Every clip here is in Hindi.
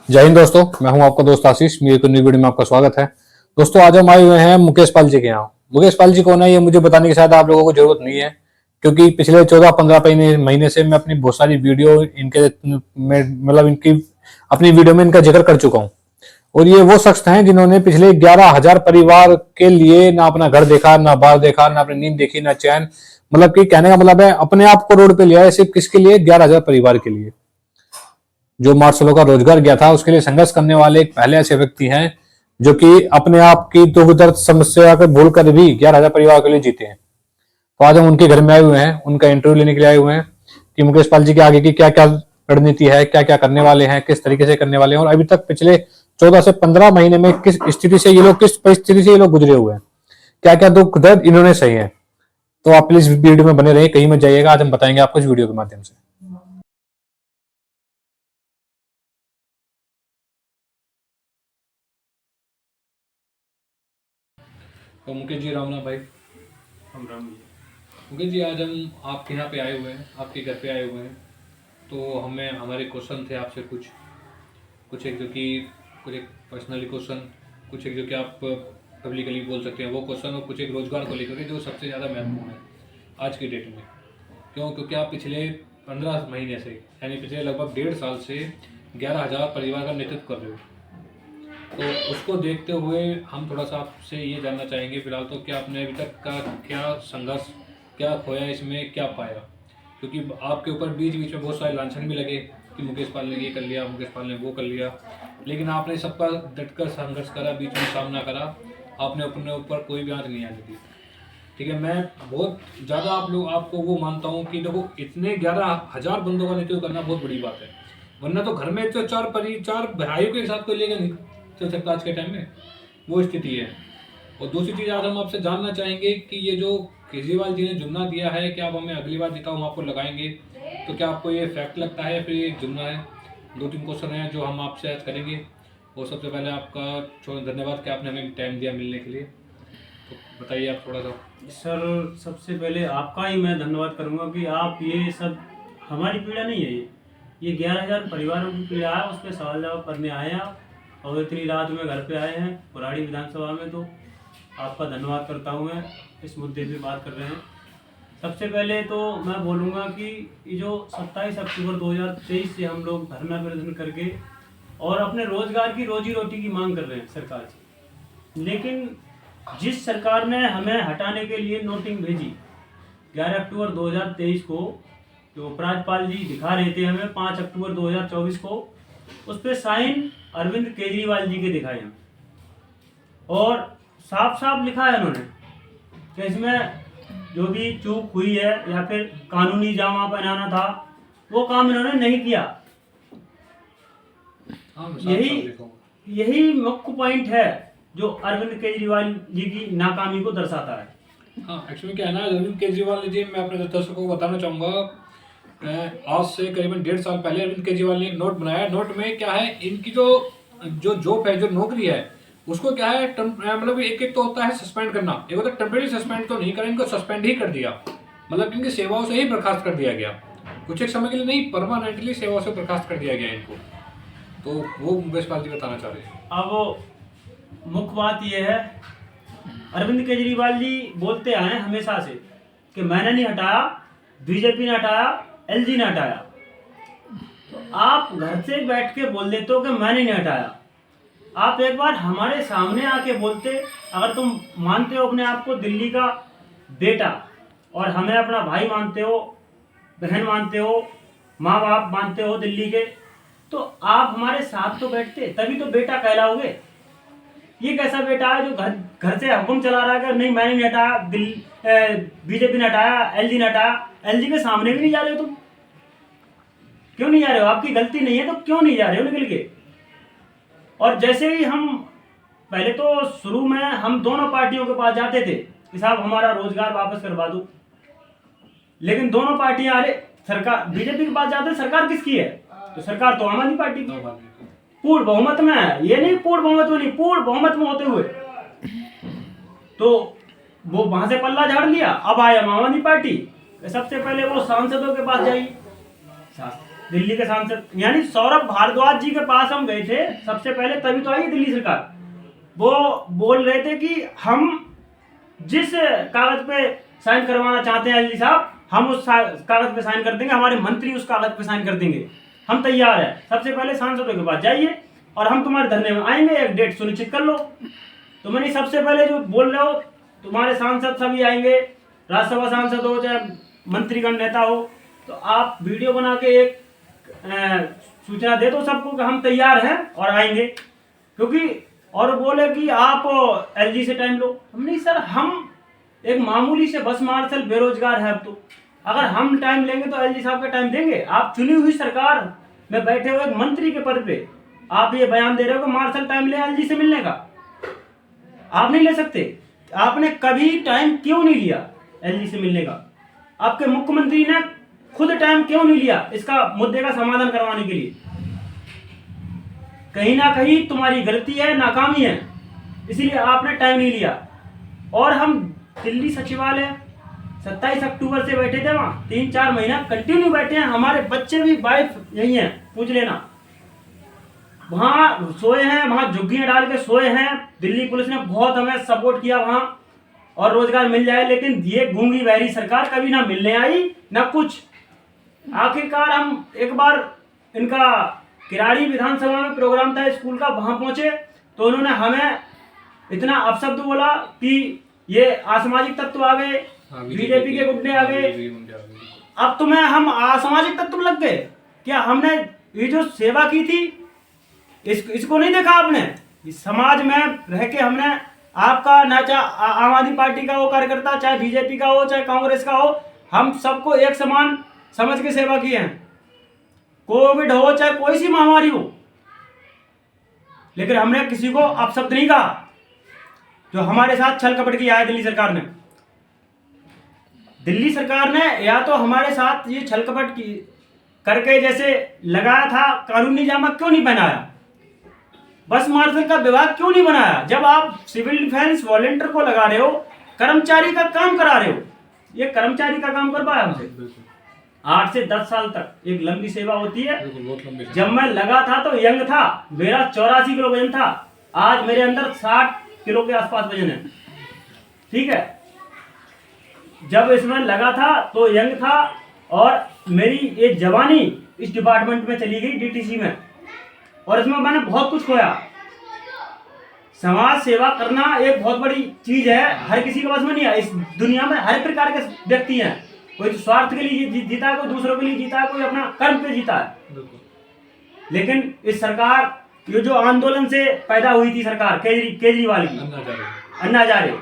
जय हिंद दोस्तों, मैं हूं आपका दोस्त आशीष। मेरी एक न्यू वीडियो में आपका स्वागत है। दोस्तों, आज हम आए हुए हैं मुकेश पाल जी के यहाँ। मुकेश पाल जी कौन है ये मुझे बताने की शायद आप लोगों को जरूरत नहीं है, क्योंकि पिछले 14-15 महीने से मैं अपनी बहुत सारी वीडियो इनके मतलब इनकी अपनी वीडियो में इनका जिक्र कर चुका हूँ। और ये वो शख्स हैं जिन्होंने पिछले 11,000 परिवार के लिए ना अपना घर देखा, ना बाहर देखा, ना अपनी नींद देखी, ना चैन। मतलब कि कहने का मतलब है अपने आप को रोड पे लिया है, सिर्फ किसके लिए? 11,000 परिवार के लिए। जो मार्शलों का रोजगार गया था उसके लिए संघर्ष करने वाले एक पहले ऐसे व्यक्ति हैं जो कि अपने आप की दुख दर्द समस्या को भूलकर भी 11,000 परिवार के लिए जीते हैं। तो आज हम उनके घर में आए हुए हैं, उनका इंटरव्यू लेने के लिए आए हुए हैं कि मुकेश पाल जी के आगे की क्या क्या रणनीति है, क्या क्या करने वाले हैं, किस तरीके से करने वाले हैं, और अभी तक पिछले 14 से 15 महीने में किस स्थिति से ये लोग, किस परिस्थिति से ये लोग गुजरे हुए हैं, क्या क्या दुख दर्द इन्होंने सही है। तो आप प्लीज वीडियो में बने रहिए, कहीं मत जाइएगा। आज हम बताएंगे आपको इस वीडियो के माध्यम से। तो मुकेश जी, राम राम भाई। हम राम जी। मुकेश जी, आज हम आपके यहाँ पे आए हुए हैं, आपके घर पे आए हुए हैं। तो हमें हमारे क्वेश्चन थे आपसे कुछ कुछ एक जो कि कुछ एक पर्सनली क्वेश्चन, कुछ एक जो कि आप पब्लिकली बोल सकते हैं वो क्वेश्चन, और कुछ एक रोजगार को लेकर के जो सबसे ज़्यादा महत्वपूर्ण है आज की डेट में। क्यों? क्योंकि आप पिछले 15 महीने से, यानी पिछले लगभग 1.5 साल से 11,000 परिवार का नेतृत्व कर रहे हो। तो उसको देखते हुए हम थोड़ा सा आपसे ये जानना चाहेंगे फिलहाल तो, कि आपने अभी तक का क्या संघर्ष, क्या खोया इसमें, क्या पाया? क्योंकि आपके ऊपर बीच बीच में बहुत सारे लांछन भी लगे कि मुकेश पाल ने ये कर लिया, मुकेश पाल ने वो कर लिया, लेकिन आपने सबका डटकर संघर्ष करा, बीच में सामना करा। आपने अपने ऊपर कोई भी आंच नहीं आने दी। ठीक है, मैं बहुत ज़्यादा आपको वो मानता हूँ कि देखो, इतने 11,000 बंदों का नेतृत्व करना बहुत बड़ी बात है। वरना तो घर में तो चार भाइयों के साथ कोई लेकर नहीं चल सकता आज के टाइम में, वो स्थिति है। और दूसरी चीज़ आज हम आपसे जानना चाहेंगे कि ये जो केजरीवाल जी ने जुमला दिया है कि आप हमें अगली बार जिताओ हम आपको लगाएंगे, तो क्या आपको ये फैक्ट लगता है फिर ये जुमला है? 2-3 क्वेश्चन हैं जो हम आपसे आज करेंगे। और सबसे पहले आपका धन्यवाद कि आपने हमें टाइम दिया मिलने के लिए। तो बताइए आप थोड़ा सा। सर, सबसे पहले आपका ही मैं धन्यवाद करूंगा कि आप ये सब, हमारी पीड़ा नहीं है ये 11,000 परिवारों की पीड़ा है, उस पर सवाल जवाब करने आए हैं आप। और इतनी रात में घर पे आए हैं कुराड़ी विधानसभा में, तो आपका धन्यवाद करता हूँ। मैं इस मुद्दे पे बात कर रहे हैं। सबसे पहले तो मैं बोलूँगा कि ये जो 27 अक्टूबर 2023 से हम लोग धरना प्रदर्शन करके और अपने रोजगार की, रोजी रोटी की मांग कर रहे हैं सरकार से, लेकिन जिस सरकार ने हमें हटाने के लिए नोटिंग भेजी 11 अक्टूबर 2023 को, जो उपराज्यपाल जी दिखा रहे थे हमें 5 अक्टूबर 2024 को, उस पर साइन अरविंद केजरीवाल जी के दिखाए हैं। और साफ साफ लिखा है उन्होंने कि इसमें जो भी चूक हुई है या फिर कानूनी जामा पहनाना था, वो काम इन्होंने नहीं किया। यही मुख्य पॉइंट है जो अरविंद केजरीवाल जी की नाकामी को दर्शाता है। हाँ, एक्चुअली क्या है ना, अरविंद केजरीवाल जी, मैं अपने दर्शकों को बताना चाहूँगा, आज से करीबन 1.5 साल पहले अरविंद केजरीवाल ने एक नोट बनाया। नोट में क्या है, इनकी जो जो जॉब है, जो नौकरी है, उसको क्या है, मतलब एक तो होता है सस्पेंड करना, एक होता है टेम्परेरी सस्पेंड, तो नहीं करें, इनको सस्पेंड ही कर दिया। मतलब इनकी सेवाओं से ही बर्खास्त कर दिया गया, कुछ एक समय के लिए नहीं, परमानेंटली सेवाओं से बर्खास्त कर दिया गया इनको। तो वो मुकेश पाल जी बताना चाह रहे हैं। अब मुख्य बात यह है, अरविंद केजरीवाल जी बोलते आए हैं हमेशा से कि मैंने नहीं हटाया, बीजेपी ने हटाया, एलजी ने हटाया। तो आप घर से बैठ के बोल देते हो कि मैंने नहीं हटाया। आप एक बार हमारे सामने आके बोलते, अगर तुम मानते हो अपने आप को दिल्ली का बेटा और हमें अपना भाई मानते हो, बहन मानते हो, माँ बाप मानते हो दिल्ली के, तो आप हमारे साथ तो बैठते, तभी तो बेटा कहलाओगे। ये कैसा बेटा है जो घर से हुक्म चला रहा है कि नहीं मैंने नहीं हटाया, बीजेपी ने हटाया, एलजी ने हटाया। एलजी के सामने भी नहीं जा रहे हो तुम, क्यों नहीं जा रहे हो? आपकी गलती नहीं है तो क्यों नहीं जा रहे हो निकल के? और जैसे ही हम, पहले तो शुरू में हम दोनों पार्टियों के पास जाते थे कि साहब हमारा रोजगार वापस करवा दो, लेकिन दोनों पार्टियां, अरे सरकार बीजेपी के पास जाते, सरकार किसकी है? तो सरकार तो आम आदमी पार्टी की है, पूर्ण बहुमत में है। ये नहीं पूर्ण बहुमत में नहीं, पूर्ण बहुमत में होते हुए तो वो वहां से पल्ला झाड़ लिया। अब आए आम आदमी पार्टी, सबसे पहले वो सांसदों के पास जाइए, दिल्ली के सांसद यानी सौरभ भारद्वाज जी के पास हम गए थे सबसे पहले, तभी तो आई दिल्ली सरकार। वो बोल रहे थे कि हम जिस कागज पे साइन करवाना चाहते हैं एलजी साहब, हम उस कागज पे साइन कर देंगे, हमारे मंत्री उस कागज पे साइन कर देंगे, हम तैयार हैं। सबसे पहले सांसदों के पास जाइए और हम तुम्हारे धरने में आएंगे, एक डेट सुनिश्चित कर लो। तो मैंने सबसे पहले जो बोल रहे हो, तुम्हारे सांसद सभी आएंगे, राज्यसभा सांसद हो चाहे मंत्रीगण नेता हो, तो आप वीडियो बना के एक सूचना दे दो सबको कि हम तैयार हैं और आएंगे। क्योंकि और बोले कि आप एलजी से टाइम लो। हमने सर हम एक मामूली से बस मार्शल बेरोजगार है, अब तो अगर हम टाइम लेंगे तो एलजी साहब का टाइम देंगे? आप चुनी हुई सरकार में बैठे हुए एक मंत्री के पद पे आप ये बयान दे रहे हो कि मार्शल टाइम ले एलजी से मिलने का? आप नहीं ले सकते। आपने कभी टाइम क्यों नहीं लिया एलजी से मिलने का? आपके मुख्यमंत्री ने खुद टाइम क्यों नहीं लिया इसका मुद्दे का समाधान करवाने के लिए? कहीं ना कहीं तुम्हारी गलती है, नाकामी है, इसीलिए आपने टाइम नहीं लिया। और हम दिल्ली सचिवालय 27 अक्टूबर से बैठे थे वहां, 3-4 महीना कंटिन्यू बैठे हैं। हमारे बच्चे भी, वाइफ यही है, पूछ लेना, वहां सोए हैं, वहां झुग्गियां डाल के सोए हैं। दिल्ली पुलिस ने बहुत हमें सपोर्ट किया वहां, और रोजगार मिल जाए। लेकिन ये गूंगी बहरी सरकार कभी ना मिलने आई ना कुछ। आखिरकार हम एक बार इनका किराड़ी विधानसभा में प्रोग्राम था स्कूल का, वहां पहुंचे तो उन्होंने हमें इतना अपशब्द बोला कि ये असामाजिक तत्व आ गए, बीजेपी के गुंडे आ गए। अब तुम्हें हम असामाजिक तत्व लग गए क्या? हमने ये जो सेवा की थी इसको नहीं देखा आपने? इस समाज में रह के हमने आपका, ना चाहे आम आदमी पार्टी का हो कार्यकर्ता, चाहे बीजेपी का हो, चाहे कांग्रेस का हो, हम सबको एक समान समझ के सेवा की है। कोविड हो चाहे कोई सी महामारी हो, लेकिन हमने किसी को अपशब्द नहीं कहा। जो हमारे साथ छल कपट किया है दिल्ली सरकार ने, दिल्ली सरकार ने या तो हमारे साथ ये छल कपट की करके जैसे लगाया था, कानूनी जामा क्यों नहीं पहनाया? बस मार्शल का विभाग क्यों नहीं बनाया? जब आप सिविल डिफेंस वॉलेंटियर को लगा रहे हो, कर्मचारी का काम करा रहे हो, ये कर्मचारी का काम कर पाया हमसे? 8 से 10 साल तक एक लंबी सेवा होती है। जब मैं लगा था तो यंग था, मेरा 84 किलो वजन था, आज मेरे अंदर 60 किलो के आसपास वजन है। ठीक है, जब इसमें लगा था तो यंग था, और मेरी ये जवानी इस डिपार्टमेंट में चली गई डीटीसी में, और इसमें मैंने बहुत कुछ खोया। समाज सेवा करना एक बहुत बड़ी चीज है, हर किसी के पास में नहीं है। इस दुनिया में हर प्रकार के व्यक्ति हैं, कोई तो स्वार्थ के लिए जीता है, कोई दूसरों के लिए जीता है, कोई अपना कर्म पे जीता है। लेकिन इस सरकार, ये जो आंदोलन से पैदा हुई थी सरकार केजरीवाल की, अन्ना हजारे,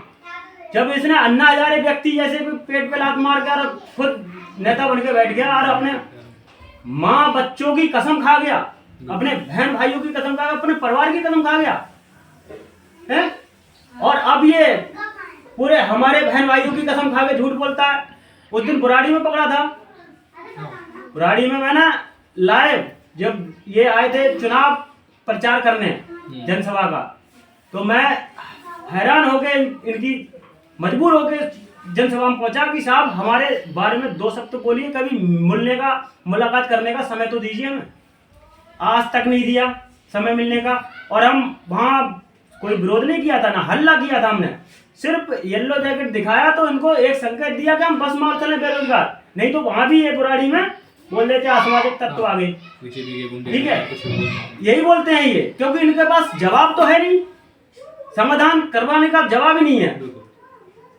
जब इसने अन्ना हजारे व्यक्ति जैसे पेट पे लात मार कर खुद नेता बन के बैठ गया और अपने माँ बच्चों की कसम खा गया, अपने बहन भाइयों की कसम खा गया, अपने परिवार की कसम खा गया है? और अब ये पूरे हमारे बहन भाइयों की कसम खा के झूठ बोलता है। उस दिन बुराड़ी में पकड़ा था, बुराड़ी में मैंने लाइव, जब ये आए थे चुनाव प्रचार करने जनसभा का, तो मैं हैरान हो गए, इनकी मजबूर होके जनसभा में पहुंचा कि साहब हमारे बारे में 2 शब्द बोलिए, कभी मिलने का, मुलाकात करने का समय तो दीजिए हमें। आज तक नहीं दिया समय मिलने का, और हम वहां कोई विरोध नहीं किया था, ना हल्ला किया था हमने, सिर्फ येलो जैकेट दिखाया तो इनको एक संकेत दिया कि हम बस मार्शल हैं बेरोजगार। नहीं तो वहां भी ये बुराड़ी में बोल देते असामाजिक तत्व आ गए। ठीक है, यही बोलते हैं ये, क्योंकि इनके पास जवाब तो है नहीं, समाधान करवाने का जवाब ही नहीं है।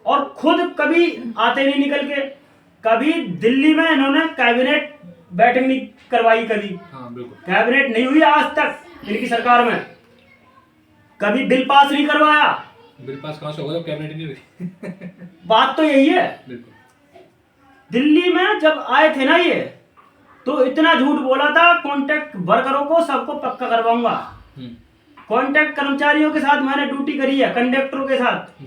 और खुद कभी आते नहीं निकल के, कभी दिल्ली में इन्होंने कैबिनेट बैठक नहीं करवाई, कभी कैबिनेट नहीं हुई आज तक इनकी सरकार में, कभी बिल पास नहीं करवाया। बिल पास कहां से होगा जब कैबिनेट नहीं हुई? बात तो यही है। दिल्ली में जब आए थे ना ये, तो इतना झूठ बोला था, कॉन्ट्रैक्ट वर्करों को सबको पक्का करवाऊंगा। कॉन्ट्रैक्ट कर्मचारियों के साथ मैंने ड्यूटी करी है, कंडक्टरों के साथ।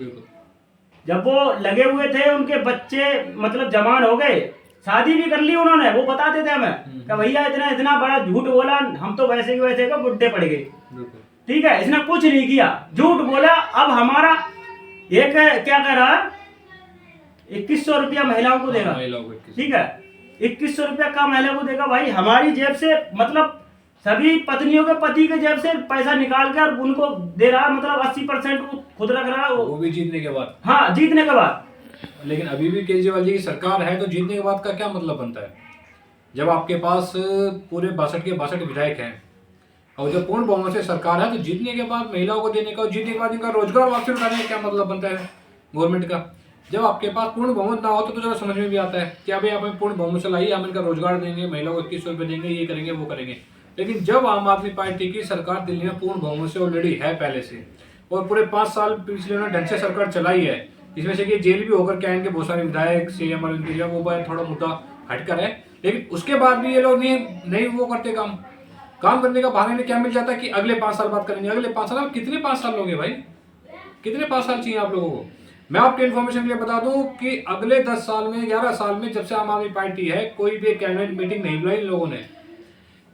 जब वो लगे हुए थे, उनके बच्चे मतलब जवान हो गए, शादी भी कर ली उन्होंने, वो बताते थे हमें कि भैया इतना इतना बड़ा झूठ बोला, हम तो वैसे के वैसे का बुढ़े पड़ गए। ठीक है, इसने कुछ नहीं किया, झूठ बोला। अब हमारा एक क्या कह रहा है, 2100 रुपया महिलाओं को देगा। ठीक है, 2100 रुपया का महिला को देगा भाई, हमारी जेब से, मतलब सभी पत्नियों के पति के जेब से पैसा निकाल कर उनको दे रहा है, मतलब 80% वो खुद रख रहा है वो भी जीतने के बाद। हाँ, जीतने के बाद। लेकिन अभी भी केजरीवाल जी की सरकार है, तो जीतने के बाद का क्या मतलब बनता है? जब आपके पास पूरे 62 के 62 विधायक हैं और जब पूर्ण बहुमत से सरकार है, तो जीतने के बाद महिलाओं को देने का और जीतने के बाद इनका रोजगार वापसी उठाने का क्या मतलब बनता है गवर्नमेंट का? जब आपके पास पूर्ण बहुमत ना हो तो जरा समझ में भी आता है कि अभी आप पूर्ण बहुमत से लाइए, हम इनका रोजगार देंगे, महिलाओं को 2100 रुपये देंगे, ये करेंगे वो करेंगे। लेकिन जब आम आदमी पार्टी की सरकार दिल्ली में पूर्ण बहुमत से ऑलरेडी है पहले से, और पूरे 5 साल पिछले उन्होंने ढंग से सरकार चलाई है, इसमें से कि जेल भी होकर के आएंगे बहुत सारे विधायक, सीएम अरविंद केजरीवाल, वो थोड़ा मुद्दा हटकर है, लेकिन उसके बाद भी ये लोग नहीं वो करते काम करने का बहाने क्या मिल जाता है कि अगले 5 साल बाद करेंगे। अगले 5 साल, कितने 5 साल लोगे भाई? कितने 5 साल चाहिए आप लोगों को? मैं आपके इन्फॉर्मेशन के लिए बता दूं कि अगले 10 साल में, 11 साल में, जब से आम आदमी पार्टी है, कोई भी कैबिनेट मीटिंग नहीं बुलाई इन लोगों ने।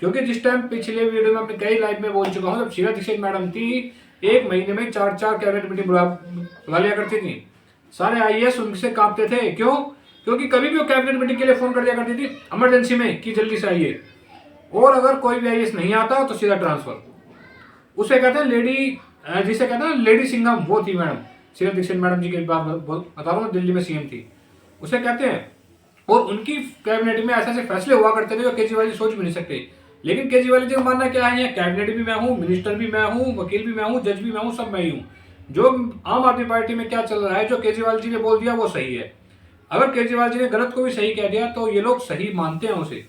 क्योंकि जिस टाइम पिछले वीडियो में अपने कई लाइव में बोल चुका हूं, जब शीला दीक्षित मैडम थी, एक महीने में 4 कैबिनेट मीटिंग बुला लिया करती थी। सारे आईएएस उनसे कांपते थे। क्यों? क्योंकि कभी भी वो कैबिनेट मीटिंग के लिए फोन कर दिया करती थी इमरजेंसी में कि जल्दी से आइए, और अगर कोई भी आईएएस नहीं आता तो सीधा ट्रांसफर। उसे कहते हैं लेडी, जिसे कहते हैं लेडी सिंघम, वो थी मैडम शीला दीक्षित मैडम जी की बात बता रहा हूँ, दिल्ली में सीएम थी, उसे कहते हैं। और उनकी कैबिनेट में ऐसे ऐसे फैसले हुआ करते थे जो केजरीवाल जी सोच भी नहीं सकते। लेकिन केजरीवाल जी का मानना क्या है, यहाँ कैबिनेट भी मैं हूँ, मिनिस्टर भी मैं हूँ, वकील भी मैं हूँ, जज भी मैं हूँ, सब मैं ही हूँ। जो आम आदमी पार्टी में क्या चल रहा है, जो केजरीवाल जी ने बोल दिया वो सही है। अगर केजरीवाल जी ने गलत को भी सही कह दिया तो ये लोग सही मानते हैं उसे।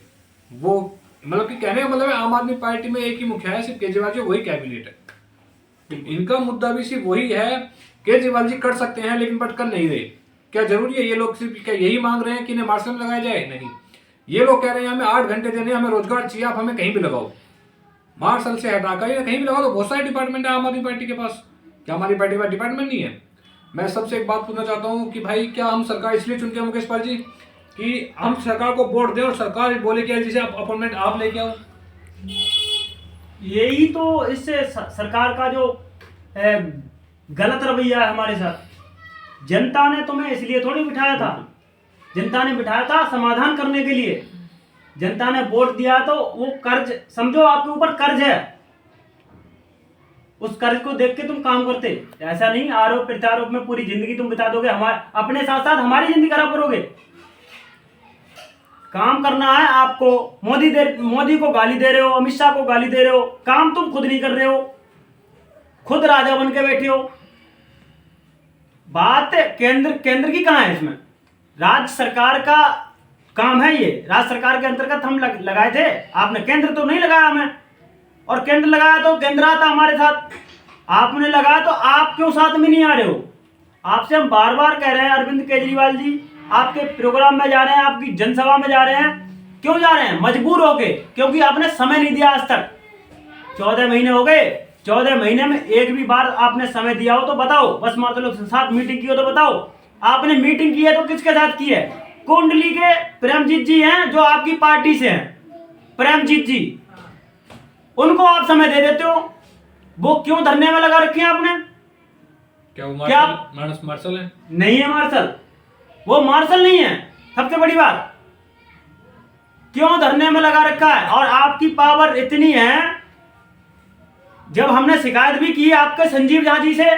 वो मतलब कि कहने का मतलब है आम आदमी पार्टी में एक ही मुखिया है, सिर्फ केजरीवाल जी, वही कैबिनेट है। इनका मुद्दा भी सिर्फ वही है, केजरीवाल जी कर सकते हैं लेकिन बट कर नहीं रहे। क्या जरूरी है? ये लोग सिर्फ क्या यही मांग रहे हैं कि इन्हें मार्शल लगाया जाए? नहीं, ये लोग कह रहे हैं हमें 8 घंटे देने, हमें रोजगार चाहिए, आप हमें कहीं भी लगाओ, मार्शल से हटाकर या कहीं भी लगाओ। तो बहुत सारे डिपार्टमेंट है आम आदमी पार्टी के पास। क्या हमारी पार्टी के पास डिपार्टमेंट नहीं है? मैं सबसे एक बात पूछना चाहता हूँ कि भाई क्या हम सरकार इसलिए चुनते हैं मुकेश पाल जी कि हम सरकार को वोट दें और सरकार बोले कि जिसे अपॉइंटमेंट आप लेके आओ? यही तो इससे सरकार का जो गलत रवैया है हमारे साथ। जनता ने तुम्हें इसलिए थोड़ी बिठाया था, जनता ने बिठाया था समाधान करने के लिए। जनता ने वोट दिया तो वो कर्ज, समझो आपके ऊपर कर्ज है, उस कर्ज को देख के तुम काम करते। ऐसा नहीं आरोप प्रत्यारोप में पूरी जिंदगी तुम बिता दोगे, हमारे अपने साथ साथ हमारी जिंदगी खराब करोगे। काम करना है आपको। मोदी को गाली दे रहे हो, अमित शाह को गाली दे रहे हो, काम तुम खुद नहीं कर रहे हो, खुद राजा बन के बैठे हो। बात केंद्र की कहां है इसमें? राज्य सरकार का काम है ये, राज्य सरकार के अंतर्गत हम लगाए थे, आपने केंद्र तो नहीं लगाया हमें। और केंद्र लगाया तो केंद्र आता हमारे साथ, आपने लगाया तो आप क्यों साथ में नहीं आ रहे हो? आपसे हम बार बार कह रहे हैं अरविंद केजरीवाल जी, आपके प्रोग्राम में जा रहे हैं, आपकी जनसभा में जा रहे हैं, क्यों जा रहे हैं? मजबूर होके, क्योंकि आपने समय नहीं दिया आज तक। 14 महीने हो गए, 14 महीने में एक भी बार आपने समय दिया हो तो बताओ। बस मतलब के साथ मीटिंग की हो तो बताओ। आपने मीटिंग की है तो किसके साथ की है? कुंडली के प्रेमजीत जी हैं जो आपकी पार्टी से हैं, प्रेमजीत जी, उनको आप समय दे देते हो। वो क्यों धरने में लगा रखे हैं आपने? क्या वो मार्शल है? नहीं है मार्शल, वो मार्शल नहीं है। सबसे बड़ी बात, क्यों धरने में लगा रखा है? और आपकी पावर इतनी है, जब हमने शिकायत भी की आपके संजीव झा जी से,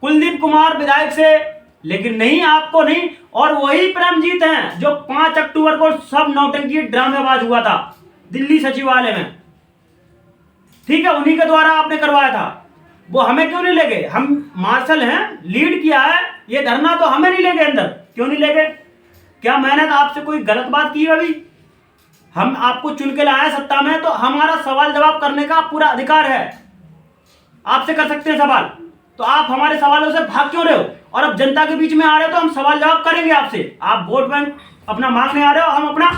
कुलदीप कुमार विधायक से, लेकिन नहीं, आपको नहीं। और वही प्रेमजीत हैं जो 5 अक्टूबर को सब नौटंकी ड्रामेबाज हुआ था दिल्ली सचिवालय में, ठीक है, उन्हीं के द्वारा आपने करवाया था। वो हमें क्यों नहीं ले गए? हम मार्शल हैं, लीड किया है ये धरना, तो हमें नहीं ले गए अंदर। क्यों नहीं ले गए? क्या मैंने तो आपसे कोई गलत बात की है? अभी हम आपको चुन के लाए सत्ता में, तो हमारा सवाल जवाब करने का पूरा अधिकार है। आपसे कर सकते हैं सवाल, तो आप हमारे सवालों से भाग क्यों रहे हो? और अब जनता के बीच में आ रहे हो तो हम सवाल जवाब करेंगे आपसे। आप वोट बैंक अपना मांगने आ रहे हो, हम अपना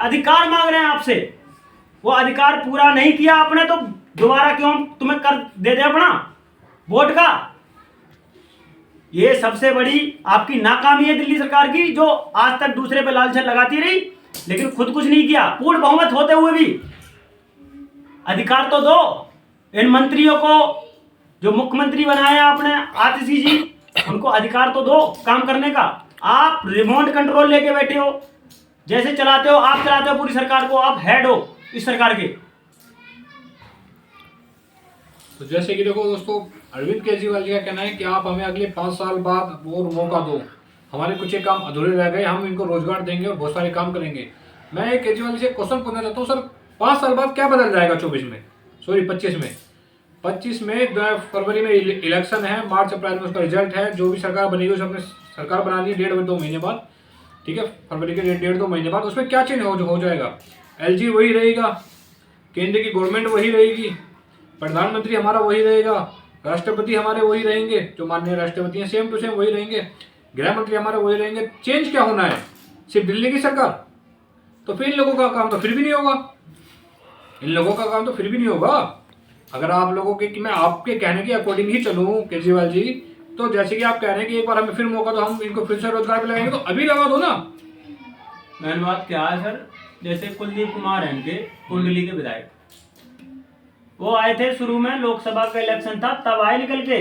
अधिकार मांग रहे हैं आपसे। वो अधिकार पूरा नहीं किया आपने तो दोबारा क्यों तुम्हें कर दे दे अपना वोट का? ये सबसे बड़ी आपकी नाकामी है दिल्ली सरकार की, जो आज तक दूसरे पे लाल छल लगाती रही लेकिन खुद कुछ नहीं किया। पूर्ण बहुमत होते हुए भी अधिकार तो दो इन मंत्रियों को, जो मुख्यमंत्री बनाए आपने आतिशी जी, उनको अधिकार तो दो काम करने का। आप रिमोट कंट्रोल लेके बैठे हो, जैसे चलाते हो आप, चलाते हो पूरी सरकार को, आप हेड हो इस सरकार के। तो जैसे कि देखो दोस्तों, अरविंद केजरीवाल जी का कहना है कि आप हमें अगले 5 साल बाद और मौका दो, हमारे कुछ एक काम अधूरे रह गए, हम इनको रोजगार देंगे और बहुत सारे काम करेंगे। मैं एक केजरीवाल जी से क्वेश्चन पूछना चाहता हूँ, सर 5 साल बाद क्या बदल जाएगा 24 में, सॉरी 25 में 2 फरवरी में इलेक्शन है, मार्च अप्रैल में उसका रिजल्ट है, जो भी सरकार बनेगी उसे अपने सरकार बनानी है 1.5-2 महीने बाद, ठीक है, फरवरी के 1.5-2 महीने बाद। उसमें क्या चेंज हो जाएगा? एलजी वही रहेगा, केंद्र की गवर्नमेंट वही रहेगी, प्रधानमंत्री हमारा वही रहेगा, राष्ट्रपति हमारे वही रहेंगे, जो माननीय राष्ट्रपति हैं सेम टू सेम वही रहेंगे, गृह मंत्री हमारे वही रहेंगे। चेंज क्या होना है? सिर्फ दिल्ली की सरकार? तो फिर इन लोगों का काम तो फिर भी नहीं होगा, इन लोगों का काम तो फिर भी नहीं होगा। अगर आप लोगों के, कि मैं आपके कहने के अकॉर्डिंग ही चलूँ केजरीवाल जी, तो जैसे कि आप कह रहे हैं कि एक बार हमें फिर मौका दो, हम इनको फिर से रोजगार पे लगाएंगे, तो अभी लगा दो ना। मेन बात क्या है सर, जैसे कुलदीप कुमार हैं इनके कुंडली के विधायक, वो आए थे शुरू में, लोकसभा का इलेक्शन था तब आए निकल के।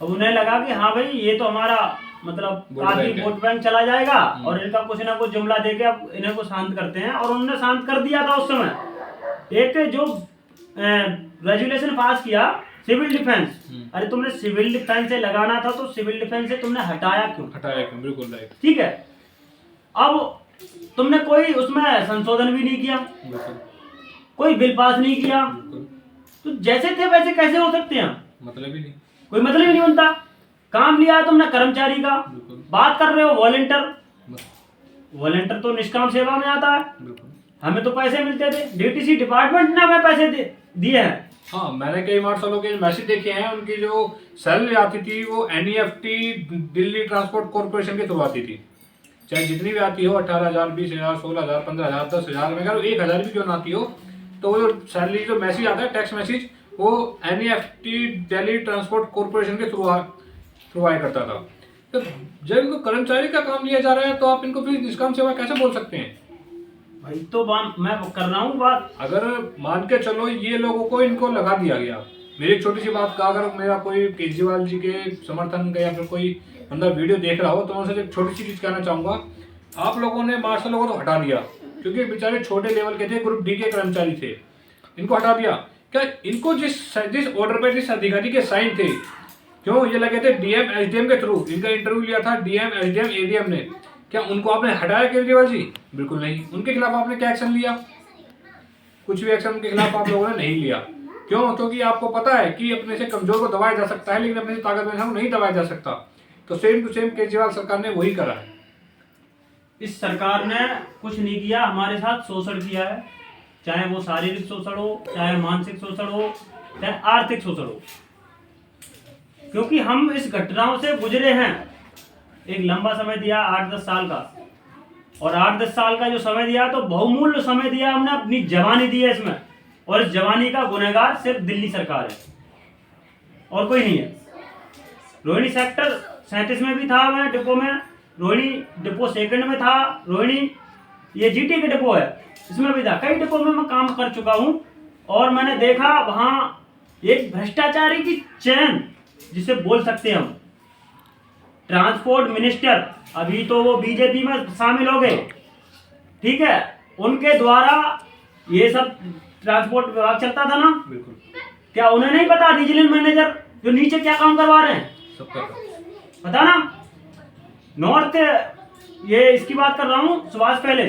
अब उन्हें लगा कि हाँ भाई ये तो हमारा मतलब काफी वोट बैंक चला जाएगा और इनका कुछ ना कुछ जुमला देके अब इन्हें को शांत करते हैं, और उन्होंने शांत कर दिया था उस समय। एक जो रेजुलेशन पास किया सिविल डिफेंस, अरे तुमने सिविल डिफेंस से लगाना था तो सिविल डिफेंस से तुमने हटाया क्यों? बिल्कुल राइट, ठीक है। अब तुमने कोई उसमें संशोधन भी नहीं किया, कोई बिल पास नहीं किया, तो जैसे थे वैसे कैसे हो सकते हैं? मतलब ही नहीं, कोई मतलब ही नहीं बनता। काम लिया है तुमने कर्मचारी का, बात कर रहे हो वॉलंटियर, वॉलंटियर तो निष्काम सेवा में आता है, हमें तो पैसे मिलते थे, डीटीसी डिपार्टमेंट ने हमें पैसे दिए हैं। हाँ, मैंने कई मार्शलों के मैसेज देखे हैं, उनकी जो सैलरी आती थी वो एनईएफटी दिल्ली ट्रांसपोर्ट कॉर्पोरेशन के थ्रू आती थी, चाहे जितनी भी आती हो, 18,000, 20,000, 16,000, 15,000, 10,000, मैं कह रहा हूँ 1,000 भी क्यों ना आती हो, तो वो जो सैलरी जो मैसेज आता है टैक्स मैसेज, वो एनईएफटी दिल्ली ट्रांसपोर्ट कॉर्पोरेशन के थ्रू आया करता था। तो जब इनको कर्मचारी का काम लिया जा रहा है तो आप इनको फिर निष्काम सेवा कैसे बोल सकते हैं? भाई तो मैं कर रहा हूँ बात। अगर मान के चलो ये लोगों को इनको लगा दिया गया, मेरी एक छोटी सी बात का, अगर मेरा कोई केजरीवाल जी के समर्थन का या फिर कोई बंदा वीडियो देख रहा हो तो मैं उनसे एक छोटी सी चीज कहना चाहूंगा, आप लोगों ने मार्शलों को तो हटा दिया क्योंकि बेचारे छोटे लेवल के थे, ग्रुप डी के कर्मचारी थे, इनको हटा दिया। क्या इनको जिस ऑर्डर पे जिस अधिकारी के साइन थे, क्यों ये लगे थे डीएम एसडीएम के थ्रू, इनका इंटरव्यू लिया था डीएम एसडीएम एडीएम ने, क्या उनको आपने हटाया केजरीवाल जी? बिल्कुल नहीं। उनके खिलाफ आपने क्या एक्शन लिया? कुछ भी एक्शन उनके खिलाफ आप लोगों ने नहीं लिया। क्यों? क्योंकि आपको पता है कि अपने से कमजोर को दबाया जा सकता है लेकिन अपने से ताकतवर को नहीं दबाया जा सकता। तो सेम टू सेम केजरीवाल सरकार ने वही करा है। इस सरकार ने कुछ नहीं किया, हमारे साथ शोषण किया है, चाहे वो शारीरिक शोषण हो, चाहे मानसिक शोषण हो, चाहे आर्थिक शोषण हो, क्योंकि हम इस घटनाओं से गुजरे हैं। एक लंबा समय दिया 8-10 साल का, और 8-10 साल का जो समय दिया तो बहुमूल्य समय दिया हमने, अपनी जवानी दी है इसमें, और इस जवानी का गुनहगार सिर्फ दिल्ली सरकार है और कोई नहीं है। रोहिणी सेक्टर 37 में भी था मैं डिपो में, रोहिणी डिपो सेकंड में था, रोहिणी ये जीटी के डिपो है इसमें भी था, कई डिपो में मैं काम कर चुका हूं, और मैंने देखा वहां एक भ्रष्टाचारी की चैन जिसे बोल सकते हैं हम। ट्रांसपोर्ट मिनिस्टर, अभी तो वो बीजेपी में शामिल हो गए, ठीक है, उनके द्वारा ये सब ट्रांसपोर्ट विभाग चलता था ना। बिल्कुल। क्या उन्हें नहीं पता रीजनल मैनेजर जो नीचे क्या काम करवा रहे हैं? सबका पता ना। नॉर्थ, ये इसकी बात कर रहा हूँ, सुभाष पैलेस,